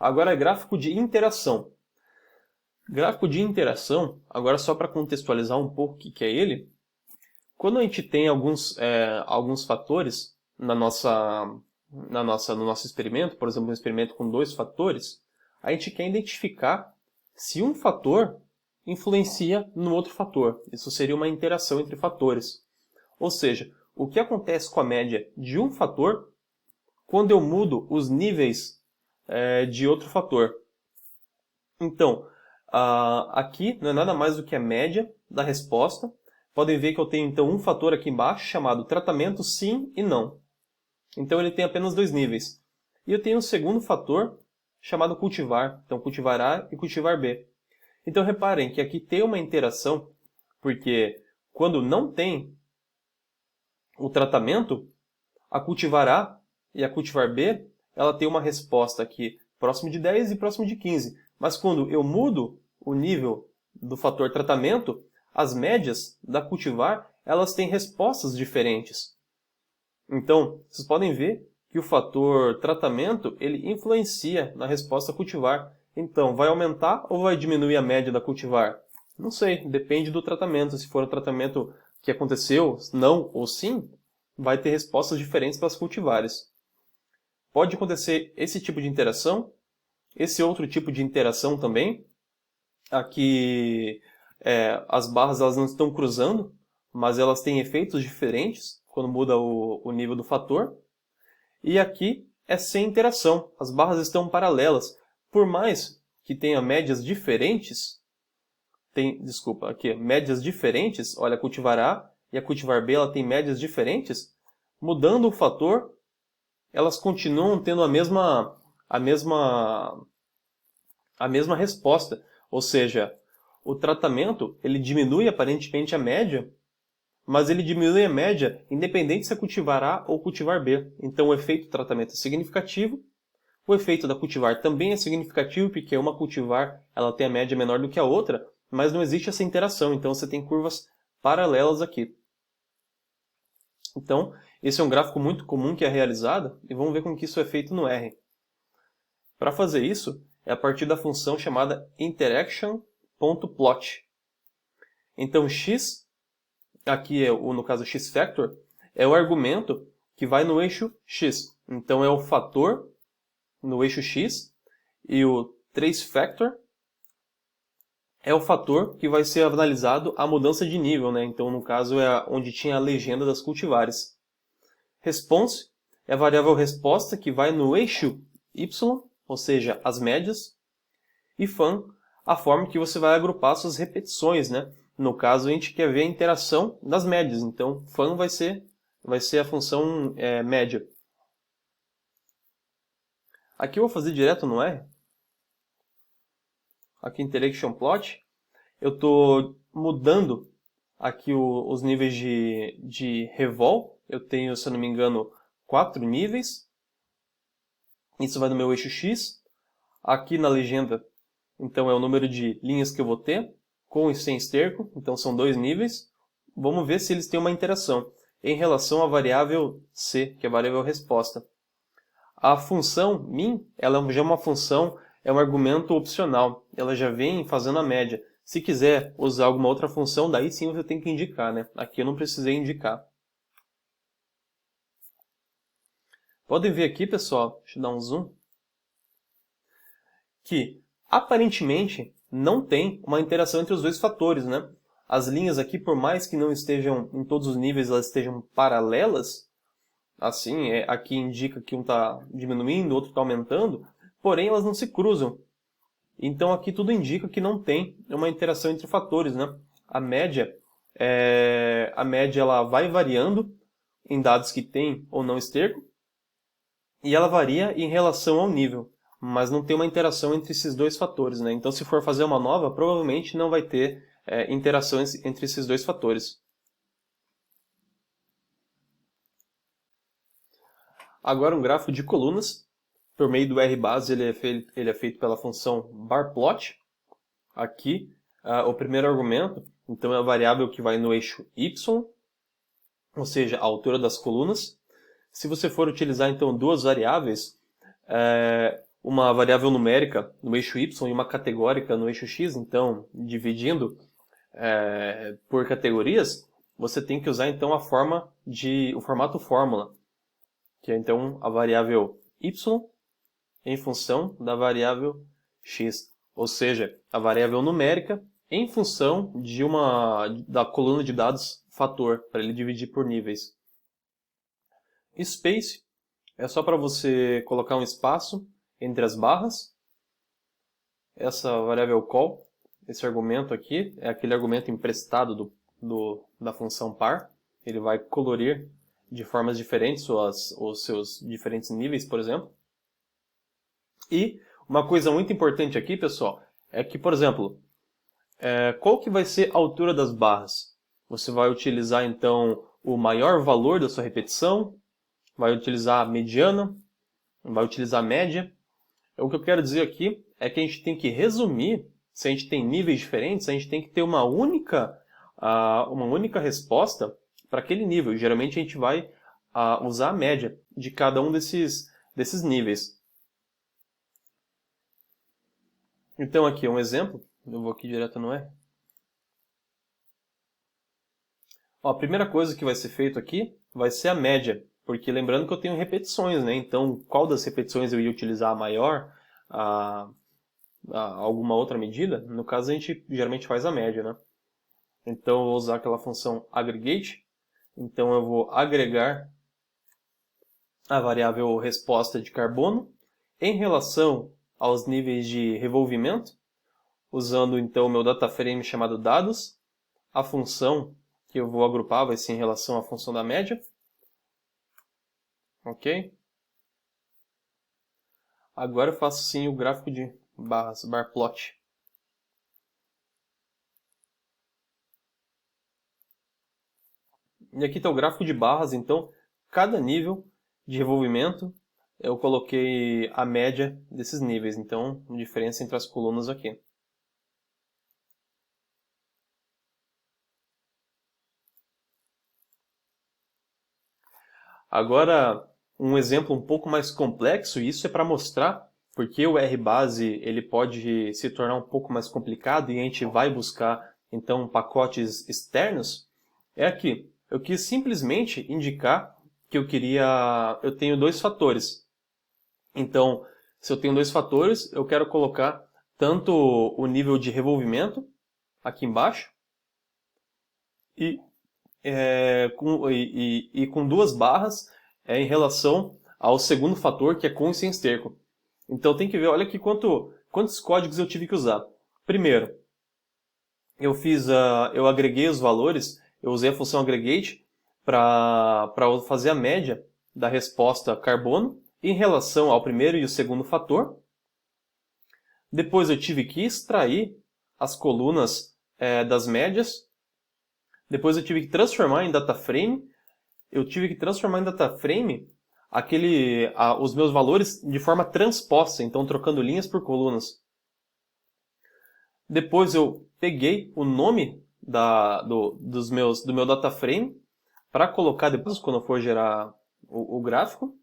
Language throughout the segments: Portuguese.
Agora é gráfico de interação. Gráfico de interação, agora só para contextualizar um pouco o que é ele, quando a gente tem alguns fatores no nosso experimento, por exemplo, um experimento com 2 fatores, a gente quer identificar se um fator influencia no outro fator. Isso seria uma interação entre fatores. Ou seja, o que acontece com a média de um fator quando eu mudo os níveis de outro fator. Então, aqui não é nada mais do que a média da resposta. Podem ver que eu tenho então um fator aqui embaixo chamado tratamento sim e não. Então ele tem apenas 2 níveis. E eu tenho um segundo fator chamado cultivar. Então cultivar A e cultivar B. Então reparem que aqui tem uma interação, porque quando não tem o tratamento, a cultivar A e a cultivar B, ela tem uma resposta aqui próximo de 10 e próximo de 15. Mas quando eu mudo o nível do fator tratamento, as médias da cultivar, elas têm respostas diferentes. Então, vocês podem ver que o fator tratamento, ele influencia na resposta cultivar. Então, vai aumentar ou vai diminuir a média da cultivar? Não sei, depende do tratamento. Se for o tratamento que aconteceu, não ou sim, vai ter respostas diferentes para as cultivares. Pode acontecer esse tipo de interação, esse outro tipo de interação também. Aqui as barras elas não estão cruzando, mas elas têm efeitos diferentes quando muda o nível do fator. E aqui é sem interação, as barras estão paralelas. Por mais que tenha médias diferentes, médias diferentes, olha, a cultivar A e a cultivar B ela tem médias diferentes, mudando o fator, elas continuam tendo a mesma resposta. Ou seja, o tratamento ele diminui aparentemente a média, mas ele diminui a média independente se é cultivar A ou cultivar B. Então o efeito do tratamento é significativo, o efeito da cultivar também é significativo, porque uma cultivar ela tem a média menor do que a outra, mas não existe essa interação, então você tem curvas paralelas aqui. Então, esse é um gráfico muito comum que é realizado, e vamos ver como que isso é feito no R. Para fazer isso, é a partir da função chamada interaction.plot. Então, x, aqui no caso x-factor, é o argumento que vai no eixo x. Então, é o fator no eixo x, e o trace-factor é o fator que vai ser analisado a mudança de nível, né? Então, no caso, é onde tinha a legenda das cultivares. Response é a variável resposta que vai no eixo y, ou seja, as médias. E fun, a forma que você vai agrupar suas repetições, né? No caso, a gente quer ver a interação das médias. Então, fun vai ser a função média. Aqui eu vou fazer direto no R. Aqui interaction plot. Eu estou mudando aqui os níveis de revol. Eu tenho, se eu não me engano, 4 níveis. Isso vai no meu eixo X. Aqui na legenda, então, é o número de linhas que eu vou ter, com e sem esterco. Então, são 2 níveis. Vamos ver se eles têm uma interação em relação à variável C, que é a variável resposta. A função min, ela já é uma função, é um argumento opcional. Ela já vem fazendo a média. Se quiser usar alguma outra função, daí sim você tem que indicar, né? Aqui eu não precisei indicar. Podem ver aqui, pessoal, deixa eu dar um zoom, que aparentemente não tem uma interação entre os 2 fatores, né? As linhas aqui, por mais que não estejam em todos os níveis, elas estejam paralelas, assim, aqui indica que um está diminuindo, o outro está aumentando, porém elas não se cruzam. Então aqui tudo indica que não tem uma interação entre fatores, né? A média ela vai variando em dados que tem ou não esterco, e ela varia em relação ao nível, mas não tem uma interação entre esses 2 fatores, né? Então se for fazer uma nova, provavelmente não vai ter interações entre esses 2 fatores. Agora um gráfico de colunas. Por meio do R-base, ele é feito pela função barplot. Aqui, o primeiro argumento, então, é a variável que vai no eixo Y, ou seja, a altura das colunas. Se você for utilizar, então, 2 variáveis, uma variável numérica no eixo y e uma categórica no eixo x, então, dividindo por categorias, você tem que usar então o formato fórmula, que é então a variável y em função da variável x, ou seja, a variável numérica em função da coluna de dados fator, para ele dividir por níveis. Space é só para você colocar um espaço entre as barras. Essa variável call, esse argumento aqui, é aquele argumento emprestado da função par. Ele vai colorir de formas diferentes os seus diferentes níveis, por exemplo. E uma coisa muito importante aqui, pessoal, é que, por exemplo, qual que vai ser a altura das barras? Você vai utilizar, então, o maior valor da sua repetição, vai utilizar a mediana, vai utilizar a média. O que eu quero dizer aqui é que a gente tem que resumir, se a gente tem níveis diferentes, a gente tem que ter uma única resposta para aquele nível. Geralmente a gente vai usar a média de cada um desses níveis. Então aqui é um exemplo, eu vou aqui direto no R. A primeira coisa que vai ser feito aqui vai ser a média, porque lembrando que eu tenho repetições, né? Então qual das repetições eu ia utilizar a maior, alguma outra medida? No caso a gente geralmente faz a média, né? Então eu vou usar aquela função aggregate, então eu vou agregar a variável resposta de carbono em relação aos níveis de revolvimento, usando então o meu data frame chamado dados. A função que eu vou agrupar vai ser em relação à função da média. Ok? Agora eu faço sim o gráfico de barras, bar plot. E aqui está o gráfico de barras, então cada nível de revolvimento eu coloquei a média desses níveis, então diferença entre as colunas aqui. Agora, um exemplo um pouco mais complexo, e isso é para mostrar porque o R-base ele pode se tornar um pouco mais complicado e a gente vai buscar então pacotes externos, é aqui. Eu quis simplesmente indicar que eu tenho dois fatores. Então, se eu tenho dois fatores, eu quero colocar tanto o nível de revolvimento aqui embaixo e com duas barras em relação ao segundo fator, que é com e sem esterco. Então tem que ver, olha aqui quantos códigos eu tive que usar. Primeiro, eu agreguei os valores, eu usei a função aggregate para fazer a média da resposta carbono em relação ao primeiro e o segundo fator. Depois eu tive que extrair as colunas das médias. Depois eu tive que transformar em data frame. Eu tive que transformar em data frame os meus valores de forma transposta, então trocando linhas por colunas. Depois eu peguei o nome do meu data frame para colocar depois quando eu for gerar o gráfico.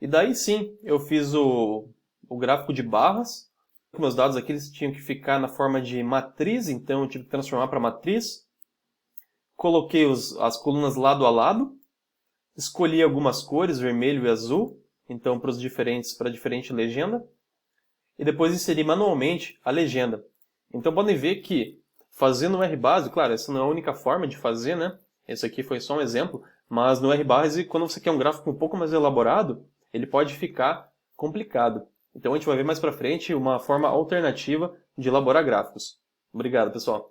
E daí sim, eu fiz o gráfico de barras. Meus dados aqui eles tinham que ficar na forma de matriz, então eu tive que transformar para matriz. Coloquei as colunas lado a lado. Escolhi algumas cores, vermelho e azul, então para diferente legenda. E depois inseri manualmente a legenda. Então podem ver que fazendo o R-base, claro, essa não é a única forma de fazer, né? Esse aqui foi só um exemplo, mas no R-base, quando você quer um gráfico um pouco mais elaborado, ele pode ficar complicado. Então a gente vai ver mais para frente uma forma alternativa de elaborar gráficos. Obrigado, pessoal.